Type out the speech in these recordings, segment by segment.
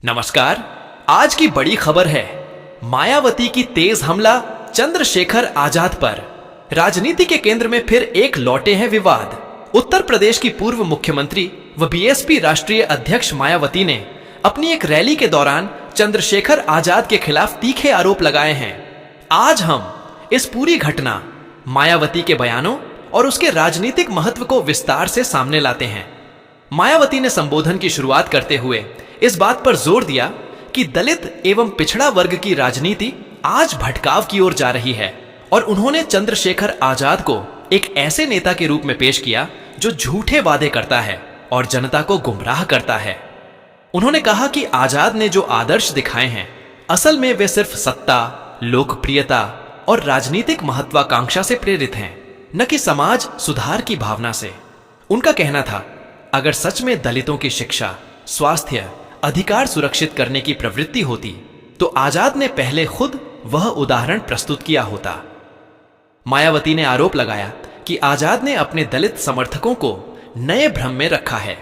नमस्कार। आज की बड़ी खबर है मायावती की तेज हमला चंद्रशेखर आजाद पर। राजनीति के केंद्र में फिर एक लौटे हैं विवाद। उत्तर प्रदेश की पूर्व मुख्यमंत्री व बीएसपी राष्ट्रीय अध्यक्ष मायावती ने अपनी एक रैली के दौरान चंद्रशेखर आजाद के खिलाफ तीखे आरोप लगाए हैं। आज हम इस पूरी घटना, मायावती के बयानों और उसके राजनीतिक महत्व को विस्तार से सामने लाते हैं। मायावती ने संबोधन की शुरुआत करते हुए इस बात पर जोर दिया कि दलित एवं पिछड़ा वर्ग की राजनीति आज भटकाव की ओर जा रही है और उन्होंने चंद्रशेखर आजाद को एक ऐसे नेता के रूप में पेश किया जो झूठे वादे करता है और जनता को गुमराह करता है। उन्होंने कहा कि आजाद ने जो आदर्श दिखाए हैं असल में वे सिर्फ सत्ता, लोकप्रियता और राजनीतिक महत्वाकांक्षा से प्रेरित हैं, न कि समाज सुधार की भावना से। उनका कहना था, अगर सच में दलितों की शिक्षा, स्वास्थ्य, अधिकार सुरक्षित करने की प्रवृत्ति होती तो आजाद ने पहले खुद वह उदाहरण प्रस्तुत किया होता। मायावती ने आरोप लगाया कि आजाद ने अपने दलित समर्थकों को नए भ्रम में रखा है।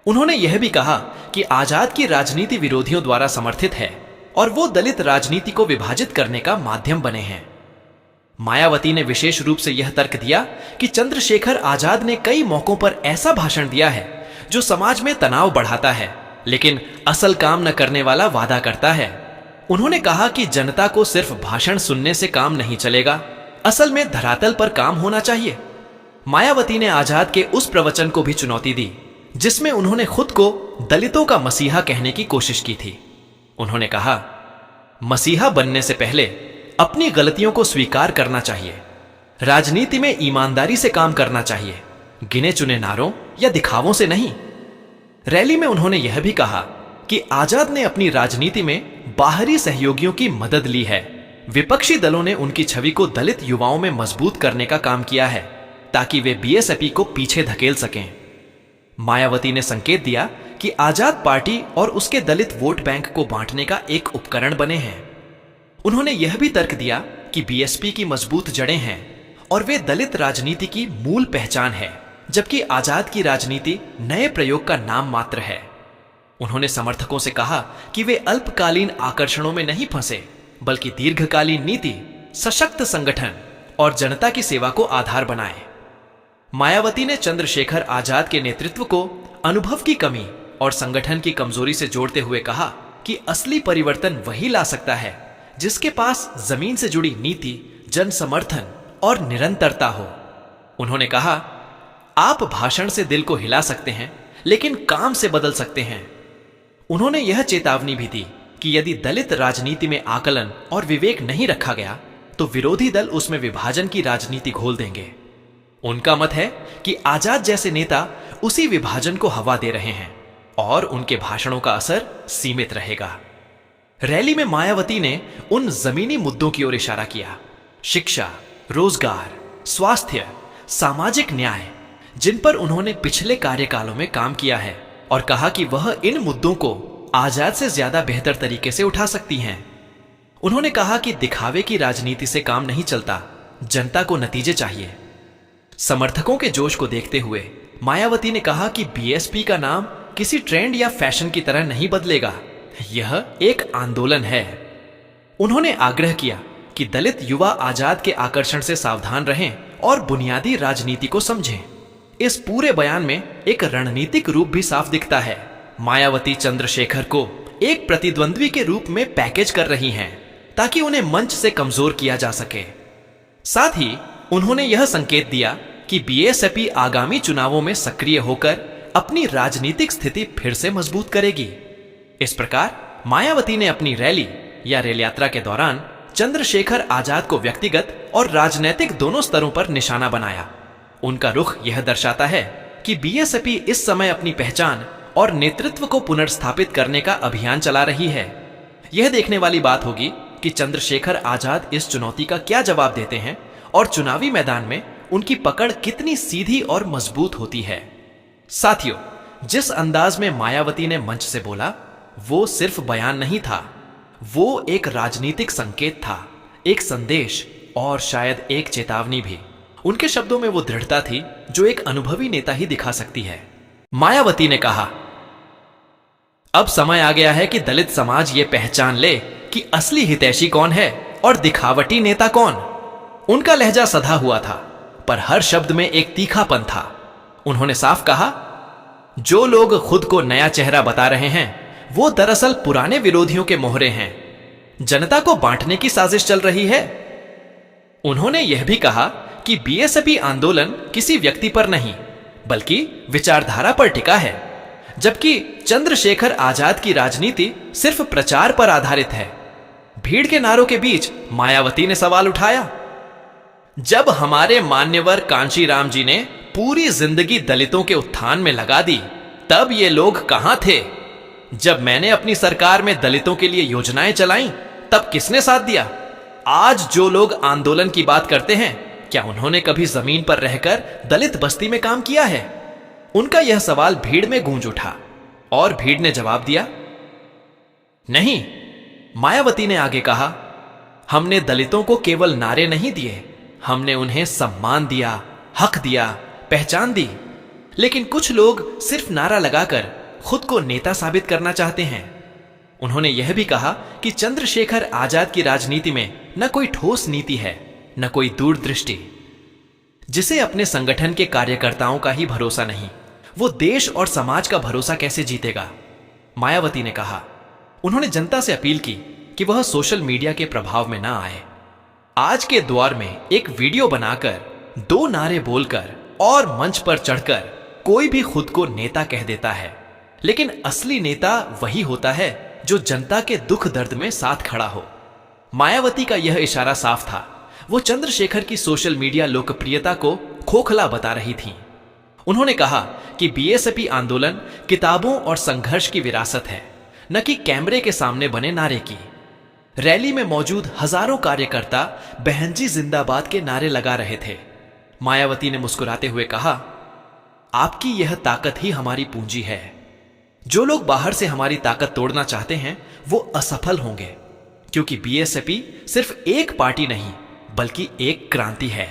उन्होंने यह भी कहा कि आजाद की राजनीति विरोधियों द्वारा समर्थित है और वो दलित राजनीति को विभाजित करने का माध्यम बने हैं। मायावती ने विशेष रूप से यह तर्क दिया कि चंद्रशेखर आजाद ने कई मौकों पर ऐसा भाषण दिया है जो समाज में तनाव बढ़ाता है, लेकिन असल काम न करने वाला वादा करता है। उन्होंने कहा कि जनता को सिर्फ भाषण सुनने से काम नहीं चलेगा, असल में धरातल पर काम होना चाहिए। मायावती ने आजाद के उस प्रवचन को भी चुनौती दी जिसमें उन्होंने खुद को दलितों का मसीहा कहने की कोशिश की थी। उन्होंने कहा, मसीहा बनने से पहले अपनी गलतियों को स्वीकार करना चाहिए, राजनीति में ईमानदारी से काम करना चाहिए, गिने चुने नारों या दिखावों से नहीं। रैली में उन्होंने यह भी कहा कि आजाद ने अपनी राजनीति में बाहरी सहयोगियों की मदद ली है। विपक्षी दलों ने उनकी छवि को दलित युवाओं में मजबूत करने का काम किया है ताकि वे बीएसपी को पीछे धकेल सकें। मायावती ने संकेत दिया कि आजाद पार्टी और उसके दलित वोट बैंक को बांटने का एक उपकरण बने हैं। उन्होंने यह भी तर्क दिया कि बीएसपी की मजबूत जड़ें हैं और वे दलित राजनीति की मूल पहचान है, जबकि आजाद की राजनीति नए प्रयोग का नाम मात्र है। उन्होंने समर्थकों से कहा कि वे अल्पकालीन आकर्षणों में नहीं फंसे, बल्कि दीर्घकालीन नीति, सशक्त संगठन और जनता की सेवा को आधार बनाए। मायावती ने चंद्रशेखर आजाद के नेतृत्व को अनुभव की कमी और संगठन की कमजोरी से जोड़ते हुए कहा कि असली परिवर्तन वही ला सकता है जिसके पास जमीन से जुड़ी नीति, जन समर्थन और निरंतरता हो। उन्होंने कहा, आप भाषण से दिल को हिला सकते हैं, लेकिन काम से बदल सकते हैं। उन्होंने यह चेतावनी भी दी कि यदि दलित राजनीति में आकलन और विवेक नहीं रखा गया तो विरोधी दल उसमें विभाजन की राजनीति घोल देंगे। उनका मत है कि आजाद जैसे नेता उसी विभाजन को हवा दे रहे हैं और उनके भाषणों का असर सीमित रहेगा। रैली में मायावती ने उन जमीनी मुद्दों की ओर इशारा किया, शिक्षा, रोजगार, स्वास्थ्य, सामाजिक न्याय, जिन पर उन्होंने पिछले कार्यकालों में काम किया है, और कहा कि वह इन मुद्दों को आजाद से ज्यादा बेहतर तरीके से उठा सकती हैं। उन्होंने कहा कि दिखावे की राजनीति से काम नहीं चलता, जनता को नतीजे चाहिए। समर्थकों के जोश को देखते हुए मायावती ने कहा कि बीएसपी का नाम किसी ट्रेंड या फैशन की तरह नहीं बदलेगा, यह एक आंदोलन है। उन्होंने आग्रह किया कि दलित युवा आजाद के आकर्षण से सावधान रहें और बुनियादी राजनीति को समझें। इस पूरे बयान में एक रणनीतिक रूप भी साफ दिखता है। मायावती चंद्रशेखर को एक प्रतिद्वंद्वी के रूप में पैकेज कर रही हैं ताकि उन्हें मंच से कमजोर किया जा सके। साथ ही उन्होंने यह संकेत दिया कि बीएसपी आगामी चुनावों में सक्रिय होकर अपनी राजनीतिक स्थिति फिर से मजबूत करेगी। इस प्रकार मायावती ने अपनी रैली या रेल यात्रा के दौरान चंद्रशेखर आजाद को व्यक्तिगत और राजनैतिक दोनों स्तरों पर निशाना बनाया। उनका रुख यह दर्शाता है कि बीएसपी इस समय अपनी पहचान और नेतृत्व को पुनर्स्थापित करने का अभियान चला रही है। यह देखने वाली बात होगी कि चंद्रशेखर आजाद इस चुनौती का क्या जवाब देते हैं और चुनावी मैदान में उनकी पकड़ कितनी सीधी और मजबूत होती है। साथियों, जिस अंदाज में मायावती ने मंच से बोला, वो सिर्फ बयान नहीं था, वो एक राजनीतिक संकेत था, एक संदेश और शायद एक चेतावनी भी। उनके शब्दों में वो दृढ़ता थी जो एक अनुभवी नेता ही दिखा सकती है। मायावती ने कहा, अब समय आ गया है कि दलित समाज ये पहचान ले कि असली हितैषी कौन है और दिखावटी नेता कौन। उनका लहजा सधा हुआ था, पर हर शब्द में एक तीखापन था। उन्होंने साफ कहा, जो लोग खुद को नया चेहरा बता रहे हैं वो दरअसल पुराने विरोधियों के मोहरे हैं। जनता को बांटने की साजिश चल रही है। उन्होंने यह भी कहा कि बीएसपी आंदोलन किसी व्यक्ति पर नहीं बल्कि विचारधारा पर टिका है, जबकि चंद्रशेखर आजाद की राजनीति सिर्फ प्रचार पर आधारित है। भीड़ के नारों के बीच मायावती ने सवाल उठाया, जब हमारे मान्यवर कांशीराम जी ने पूरी जिंदगी दलितों के उत्थान में लगा दी, तब ये लोग कहां थे? जब मैंने अपनी सरकार में दलितों के लिए योजनाएं चलाईं, तब किसने साथ दिया? आज जो लोग आंदोलन की बात करते हैं, क्या उन्होंने कभी जमीन पर रहकर दलित बस्ती में काम किया है? उनका यह सवाल भीड़ में गूंज उठा और भीड़ ने जवाब दिया, नहीं। मायावती ने आगे कहा, हमने दलितों को केवल नारे नहीं दिए, हमने उन्हें सम्मान दिया, हक दिया, पहचान दी। लेकिन कुछ लोग सिर्फ नारा लगाकर खुद को नेता साबित करना चाहते हैं। उन्होंने यह भी कहा कि चंद्रशेखर आजाद की राजनीति में न कोई ठोस नीति है, न कोई दूरदृष्टि। जिसे अपने संगठन के कार्यकर्ताओं का ही भरोसा नहीं, वो देश और समाज का भरोसा कैसे जीतेगा? मायावती ने कहा। उन्होंने जनता से अपील की कि वह सोशल मीडिया के प्रभाव में ना आए। आज के दौर में एक वीडियो बनाकर, 2 नारे बोलकर और मंच पर चढ़कर कोई भी खुद को नेता कह देता है, लेकिन असली नेता वही होता है जो जनता के दुख दर्द में साथ खड़ा हो। मायावती का यह इशारा साफ था। वो चंद्रशेखर की सोशल मीडिया लोकप्रियता को खोखला बता रही थी। उन्होंने कहा कि बीएसपी आंदोलन किताबों और संघर्ष की विरासत है, न कि कैमरे के सामने बने नारे की। रैली में मौजूद हजारों कार्यकर्ता बहनजी जिंदाबाद के नारे लगा रहे थे। मायावती ने मुस्कुराते हुए कहा, आपकी यह ताकत ही हमारी पूंजी है। जो लोग बाहर से हमारी ताकत तोड़ना चाहते हैं वो असफल होंगे, क्योंकि बीएसपी सिर्फ एक पार्टी नहीं बल्कि एक क्रांति है।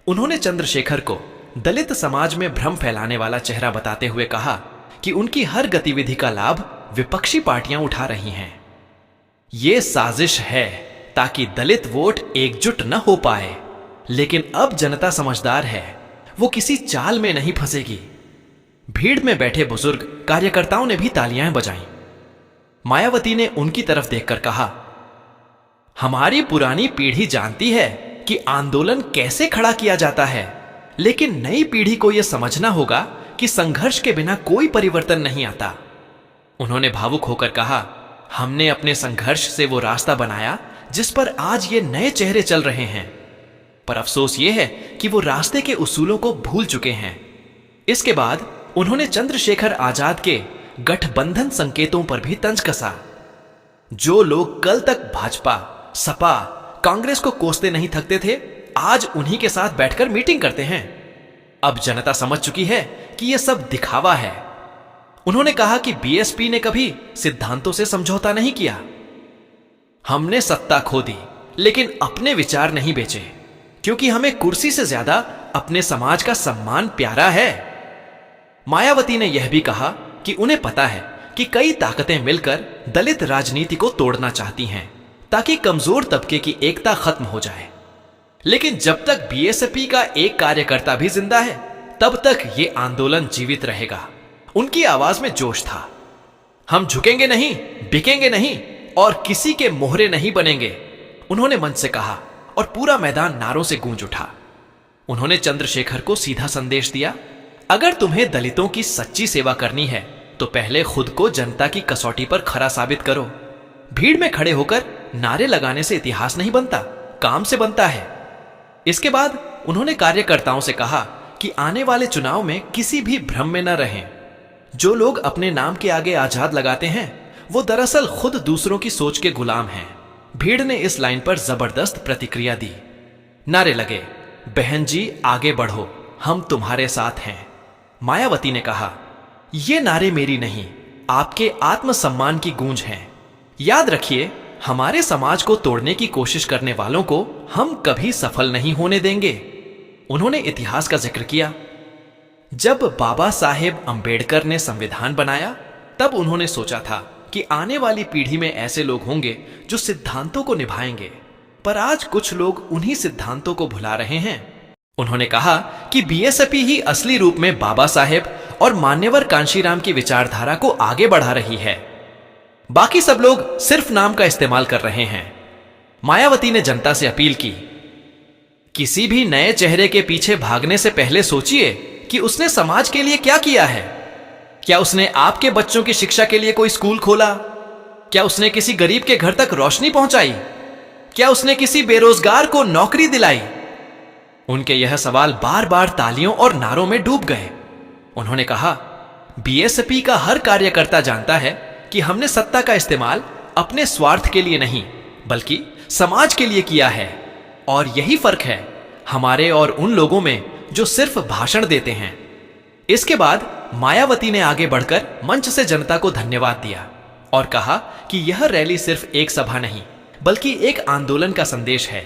उन्होंने चंद्रशेखर को दलित समाज में भ्रम फैलाने वाला चेहरा बताते हुए कहा कि उनकी हर गतिविधि का लाभ विपक्षी पार्टियां उठा रही हैं। ये साजिश है ताकि दलित वोट एकजुट न हो पाए, लेकिन अब जनता समझदार है, वो किसी चाल में नहीं फंसेगी। भीड़ में बैठे बुजुर्ग कार्यकर्ताओं ने भी तालियां बजाईं। मायावती ने उनकी तरफ देखकर कहा, हमारी पुरानी पीढ़ी जानती है कि आंदोलन कैसे खड़ा किया जाता है, लेकिन नई पीढ़ी को यह समझना होगा कि संघर्ष के बिना कोई परिवर्तन नहीं आता। उन्होंने भावुक होकर कहा, हमने अपने संघर्ष से वो रास्ता बनाया जिस पर आज ये नए चेहरे चल रहे हैं, पर अफसोस ये है कि वो रास्ते के उसूलों को भूल चुके हैं। इसके बाद उन्होंने चंद्रशेखर आजाद के गठबंधन संकेतों पर भी तंज कसा। जो लोग कल तक भाजपा, सपा, कांग्रेस को कोसते नहीं थकते थे, आज उन्हीं के साथ बैठकर मीटिंग करते हैं। अब जनता समझ चुकी है कि यह सब दिखावा है। उन्होंने कहा कि बीएसपी ने कभी सिद्धांतों से समझौता नहीं किया। हमने सत्ता खो दी, लेकिन अपने विचार नहीं बेचे, क्योंकि हमें कुर्सी से ज्यादा अपने समाज का सम्मान प्यारा है। मायावती ने यह भी कहा कि उन्हें पता है कि कई ताकतें मिलकर दलित राजनीति को तोड़ना चाहती हैं, ताकि कमजोर तबके की एकता खत्म हो जाए। लेकिन जब तक बीएसपी का एक कार्यकर्ता भी जिंदा है, तब तक ये आंदोलन जीवित रहेगा। उनकी आवाज में जोश था। हम झुकेंगे नहीं, बिकेंगे नहीं और किसी के मोहरे नहीं बनेंगे, उन्होंने मंच से कहा और पूरा मैदान नारों से गूंज उठा। उन्होंने चंद्रशेखर को सीधा संदेश दिया, अगर तुम्हें दलितों की सच्ची सेवा करनी है तो पहले खुद को जनता की कसौटी पर खरा साबित करो। भीड़ में खड़े होकर नारे लगाने से इतिहास नहीं बनता, काम से बनता है। इसके बाद उन्होंने कार्यकर्ताओं से कहा कि आने वाले चुनाव में किसी भी भ्रम में न रहें। जो लोग अपने नाम के आगे आजाद लगाते हैं वो दरअसल खुद दूसरों की सोच के गुलाम हैं। भीड़ ने इस लाइन पर जबरदस्त प्रतिक्रिया दी। नारे लगे, बहन जी आगे बढ़ो, हम तुम्हारे साथ हैं। मायावती ने कहा, ये नारे मेरी नहीं, आपके आत्मसम्मान की गूंज हैं। याद रखिए, हमारे समाज को तोड़ने की कोशिश करने वालों को हम कभी सफल नहीं होने देंगे। उन्होंने इतिहास का जिक्र किया। जब बाबा साहेब अंबेडकर ने संविधान बनाया तब उन्होंने सोचा था कि आने वाली पीढ़ी में ऐसे लोग होंगे जो सिद्धांतों को निभाएंगे, पर आज कुछ लोग उन्हीं सिद्धांतों को भुला रहे हैं। उन्होंने कहा कि बीएसपी ही असली रूप में बाबा साहेब और मान्यवर कांशीराम की विचारधारा को आगे बढ़ा रही है। बाकी सब लोग सिर्फ नाम का इस्तेमाल कर रहे हैं। मायावती ने जनता से अपील की, किसी भी नए चेहरे के पीछे भागने से पहले सोचिए कि उसने समाज के लिए क्या किया है। क्या उसने आपके बच्चों की शिक्षा के लिए कोई स्कूल खोला? क्या उसने किसी गरीब के घर तक रोशनी पहुंचाई? क्या उसने किसी बेरोजगार को नौकरी दिलाई? उनके यह सवाल बार बार तालियों और नारों में डूब गए। उन्होंने कहा, बीएसपी का हर कार्यकर्ता जानता है कि हमने सत्ता का इस्तेमाल अपने स्वार्थ के लिए नहीं बल्कि समाज के लिए किया है, और यही फर्क है हमारे और उन लोगों में जो सिर्फ भाषण देते हैं। इसके बाद मायावती ने आगे बढ़कर मंच से जनता को धन्यवाद दिया और कहा कि यह रैली सिर्फ एक सभा नहीं बल्कि एक आंदोलन का संदेश है।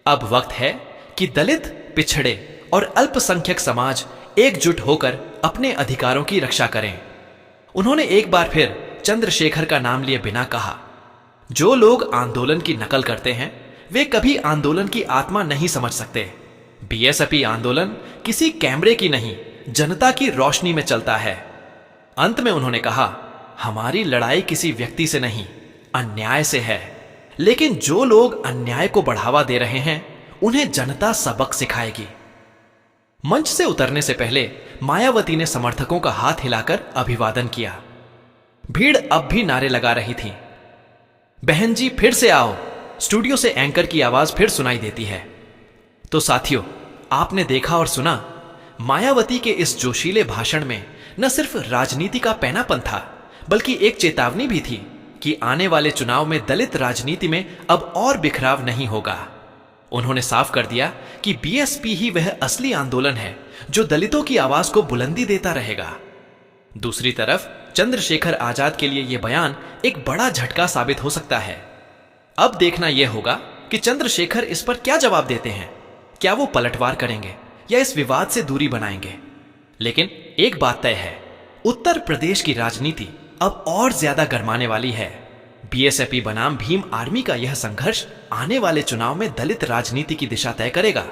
अब वक्त है कि दलित, पिछड़े और अल्पसंख्यक समाज एकजुट होकर अपने अधिकारों की रक्षा करें। उन्होंने एक बार फिर चंद्रशेखर का नाम लिए बिना कहा, जो लोग आंदोलन की नकल करते हैं वे कभी आंदोलन की आत्मा नहीं समझ सकते। बीएसपी आंदोलन किसी कैमरे की नहीं, जनता की रोशनी में चलता है। अंत में उन्होंने कहा, हमारी लड़ाई किसी व्यक्ति से नहीं, अन्याय से है, लेकिन जो लोग अन्याय को बढ़ावा दे रहे हैं उन्हें जनता सबक सिखाएगी। मंच से उतरने से पहले मायावती ने समर्थकों का हाथ हिलाकर अभिवादन किया। भीड़ अब भी नारे लगा रही थी, बहन जी फिर से आओ। स्टूडियो से एंकर की आवाज फिर सुनाई देती है। तो साथियों, आपने देखा और सुना, मायावती के इस जोशीले भाषण में न सिर्फ राजनीति का पैनापन था बल्कि एक चेतावनी भी थी कि आने वाले चुनाव में दलित राजनीति में अब और बिखराव नहीं होगा। उन्होंने साफ कर दिया कि बीएसपी ही वह असली आंदोलन है जो दलितों की आवाज को बुलंदी देता रहेगा। दूसरी तरफ चंद्रशेखर आजाद के लिए यह बयान एक बड़ा झटका साबित हो सकता है। अब देखना यह होगा कि चंद्रशेखर इस पर क्या जवाब देते हैं। क्या वो पलटवार करेंगे या इस विवाद से दूरी बनाएंगे? लेकिन एक बात तय है, उत्तर प्रदेश की राजनीति अब और ज्यादा गरमाने वाली है। बीएसपी बनाम भीम आर्मी का यह संघर्ष आने वाले चुनाव में दलित राजनीति की दिशा तय करेगा।